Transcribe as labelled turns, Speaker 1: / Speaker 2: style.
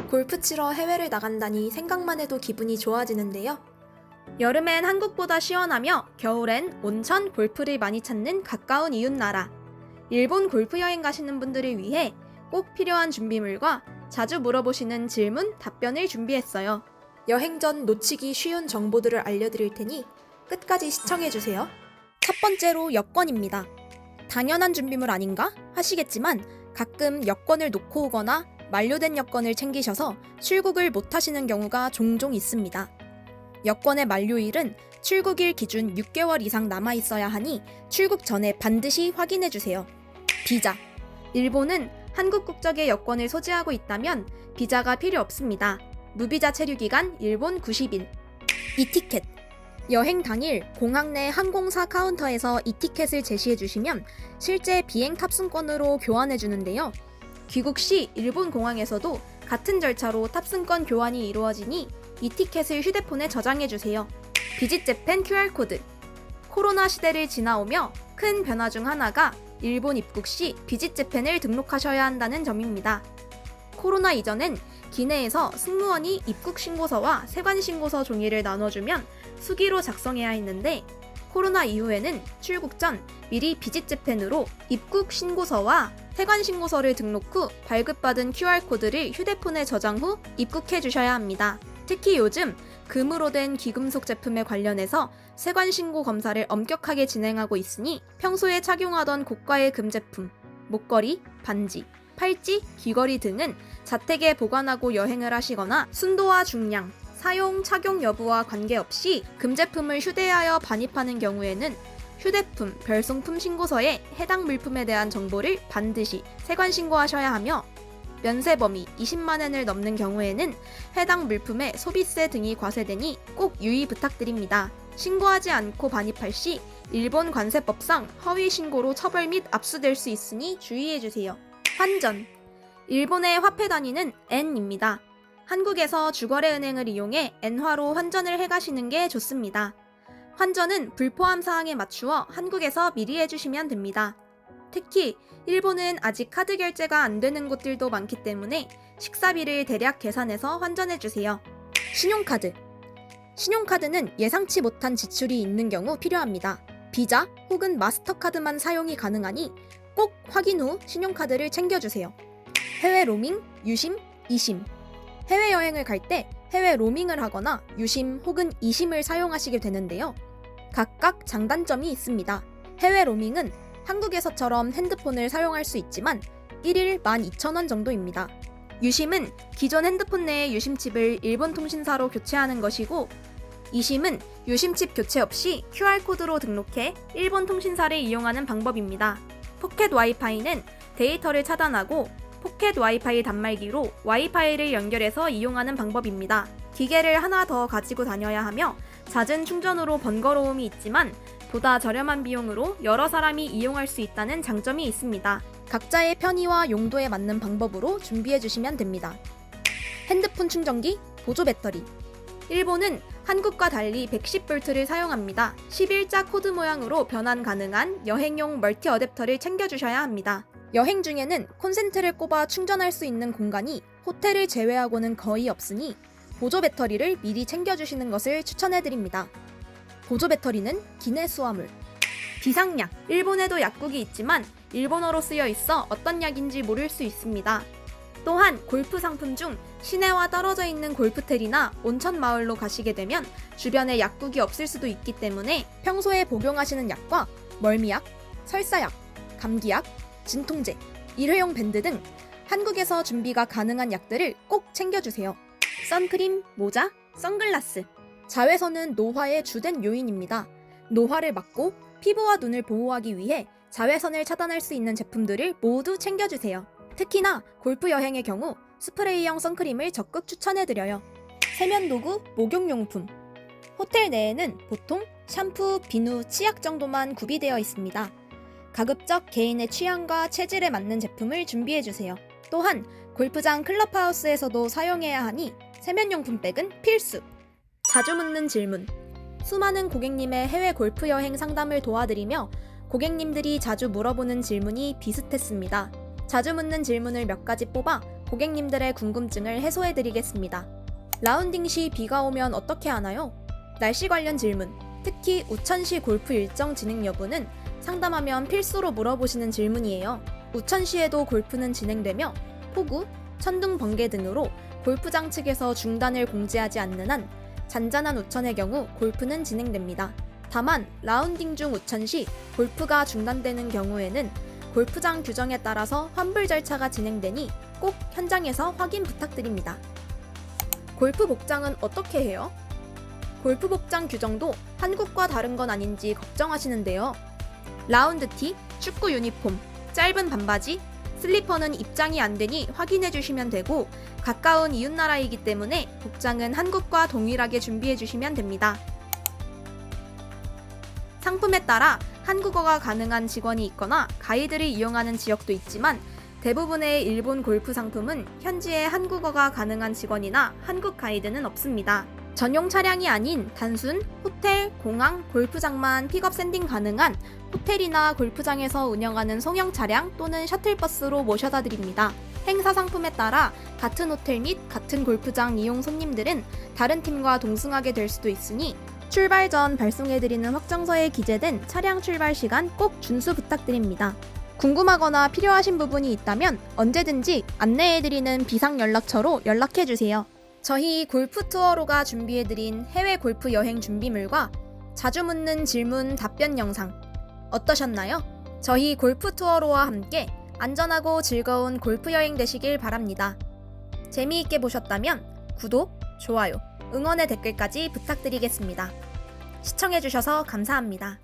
Speaker 1: 골프 치러 해외를 나간다니 생각만 해도 기분이 좋아지는데요. 여름엔 한국보다 시원하며 겨울엔 온천, 골프를 많이 찾는 가까운 이웃나라. 일본 골프 여행 가시는 분들을 위해 꼭 필요한 준비물과 자주 물어보시는 질문, 답변을 준비했어요. 여행 전 놓치기 쉬운 정보들을 알려드릴 테니 끝까지 시청해주세요. 첫 번째로 여권입니다. 당연한 준비물 아닌가? 하시겠지만 가끔 여권을 놓고 오거나 만료된 여권을 챙기셔서 출국을 못 하시는 경우가 종종 있습니다. 여권의 만료일은 출국일 기준 6개월 이상 남아 있어야 하니 출국 전에 반드시 확인해 주세요. 비자. 일본은 한국 국적의 여권을 소지하고 있다면 비자가 필요 없습니다. 무비자 체류 기간 일본 90일. 이티켓. 여행 당일 공항 내 항공사 카운터에서 이티켓을 제시해 주시면 실제 비행 탑승권으로 교환해 주는데요. 귀국 시 일본 공항에서도 같은 절차로 탑승권 교환이 이루어지니 이티켓을 휴대폰에 저장해 주세요. 비짓 재팬 QR코드. 코로나 시대를 지나오며 큰 변화 중 하나가 일본 입국 시 비짓 재팬을 등록하셔야 한다는 점입니다. 코로나 이전엔 기내에서 승무원이 입국 신고서와 세관 신고서 종이를 나눠주면 수기로 작성해야 했는데 코로나 이후에는 출국 전 미리 비짓 재팬으로 입국 신고서와 세관 신고서를 등록 후 발급받은 QR코드를 휴대폰에 저장 후 입국해 주셔야 합니다. 특히 요즘 금으로 된 귀금속 제품에 관련해서 세관 신고 검사를 엄격하게 진행하고 있으니 평소에 착용하던 고가의 금 제품, 목걸이, 반지, 팔찌, 귀걸이 등은 자택에 보관하고 여행을 하시거나 순도와 중량, 사용, 착용 여부와 관계없이 금 제품을 휴대하여 반입하는 경우에는 휴대품, 별송품 신고서에 해당 물품에 대한 정보를 반드시 세관 신고하셔야 하며 면세 범위 20만 엔을 넘는 경우에는 해당 물품에 소비세 등이 과세되니 꼭 유의 부탁드립니다. 신고하지 않고 반입할 시 일본 관세법상 허위 신고로 처벌 및 압수될 수 있으니 주의해주세요. 환전. 일본의 화폐 단위는 엔입니다. 한국에서 주거래 은행을 이용해 엔화로 환전을 해가시는 게 좋습니다. 환전은 불포함 사항에 맞추어 한국에서 미리 해주시면 됩니다. 특히 일본은 아직 카드 결제가 안 되는 곳들도 많기 때문에 식사비를 대략 계산해서 환전해주세요. 신용카드. 신용카드는 예상치 못한 지출이 있는 경우 필요합니다. 비자 혹은 마스터카드만 사용이 가능하니 꼭 확인 후 신용카드를 챙겨주세요. 해외 로밍, 유심, 이심. 해외여행을 갈 때 해외 로밍을 하거나 유심 혹은 이심을 사용하시게 되는데요. 각각 장단점이 있습니다. 해외 로밍은 한국에서처럼 핸드폰을 사용할 수 있지만 1일 12,000원 정도입니다. 유심은 기존 핸드폰 내의 유심칩을 일본 통신사로 교체하는 것이고 이심은 유심칩 교체 없이 QR코드로 등록해 일본 통신사를 이용하는 방법입니다. 포켓 와이파이는 데이터를 차단하고 포켓 와이파이 단말기로 와이파이를 연결해서 이용하는 방법입니다. 기계를 하나 더 가지고 다녀야 하며 잦은 충전으로 번거로움이 있지만 보다 저렴한 비용으로 여러 사람이 이용할 수 있다는 장점이 있습니다. 각자의 편의와 용도에 맞는 방법으로 준비해 주시면 됩니다. 핸드폰 충전기, 보조 배터리. 일본은 한국과 달리 110V를 사용합니다. 11자 코드 모양으로 변환 가능한 여행용 멀티 어댑터를 챙겨주셔야 합니다. 여행 중에는 콘센트를 꼽아 충전할 수 있는 공간이 호텔을 제외하고는 거의 없으니 보조 배터리를 미리 챙겨주시는 것을 추천해드립니다. 보조 배터리는 기내 수화물. 비상약. 일본에도 약국이 있지만 일본어로 쓰여 있어 어떤 약인지 모를 수 있습니다. 또한 골프 상품 중 시내와 떨어져 있는 골프텔이나 온천 마을로 가시게 되면 주변에 약국이 없을 수도 있기 때문에 평소에 복용하시는 약과 멀미약, 설사약, 감기약, 진통제, 일회용 밴드 등 한국에서 준비가 가능한 약들을 꼭 챙겨주세요. 선크림, 모자, 선글라스. 자외선은 노화의 주된 요인입니다. 노화를 막고 피부와 눈을 보호하기 위해 자외선을 차단할 수 있는 제품들을 모두 챙겨주세요. 특히나 골프 여행의 경우 스프레이형 선크림을 적극 추천해드려요. 세면도구, 목욕용품. 호텔 내에는 보통 샴푸, 비누, 치약 정도만 구비되어 있습니다. 가급적 개인의 취향과 체질에 맞는 제품을 준비해주세요. 또한 골프장 클럽하우스에서도 사용해야 하니 세면용품 백은 필수! 자주 묻는 질문. 수많은 고객님의 해외 골프 여행 상담을 도와드리며 고객님들이 자주 물어보는 질문이 비슷했습니다. 자주 묻는 질문을 몇 가지 뽑아 고객님들의 궁금증을 해소해드리겠습니다. 라운딩 시 비가 오면 어떻게 하나요? 날씨 관련 질문, 특히 우천시 골프 일정 진행 여부는 상담하면 필수로 물어보시는 질문이에요. 우천시에도 골프는 진행되며 폭우, 천둥, 번개 등으로 골프장 측에서 중단을 공지하지 않는 한 잔잔한 우천의 경우 골프는 진행됩니다. 다만 라운딩 중 우천 시 골프가 중단되는 경우에는 골프장 규정에 따라서 환불 절차가 진행되니 꼭 현장에서 확인 부탁드립니다. 골프 복장은 어떻게 해요? 골프 복장 규정도 한국과 다른 건 아닌지 걱정하시는데요. 라운드티, 축구 유니폼, 짧은 반바지, 슬리퍼는 입장이 안 되니 확인해 주시면 되고 가까운 이웃나라이기 때문에 복장은 한국과 동일하게 준비해 주시면 됩니다. 상품에 따라 한국어가 가능한 직원이 있거나 가이드를 이용하는 지역도 있지만 대부분의 일본 골프 상품은 현지에 한국어가 가능한 직원이나 한국 가이드는 없습니다. 전용 차량이 아닌 단순 호텔, 공항, 골프장만 픽업 샌딩 가능한 호텔이나 골프장에서 운영하는 송영 차량 또는 셔틀버스로 모셔다 드립니다. 행사 상품에 따라 같은 호텔 및 같은 골프장 이용 손님들은 다른 팀과 동승하게 될 수도 있으니 출발 전 발송해드리는 확정서에 기재된 차량 출발 시간 꼭 준수 부탁드립니다. 궁금하거나 필요하신 부분이 있다면 언제든지 안내해드리는 비상연락처로 연락해주세요. 저희 골프 투어로가 준비해드린 해외 골프 여행 준비물과 자주 묻는 질문 답변 영상 어떠셨나요? 저희 골프 투어로와 함께 안전하고 즐거운 골프 여행 되시길 바랍니다. 재미있게 보셨다면 구독, 좋아요, 응원의 댓글까지 부탁드리겠습니다. 시청해주셔서 감사합니다.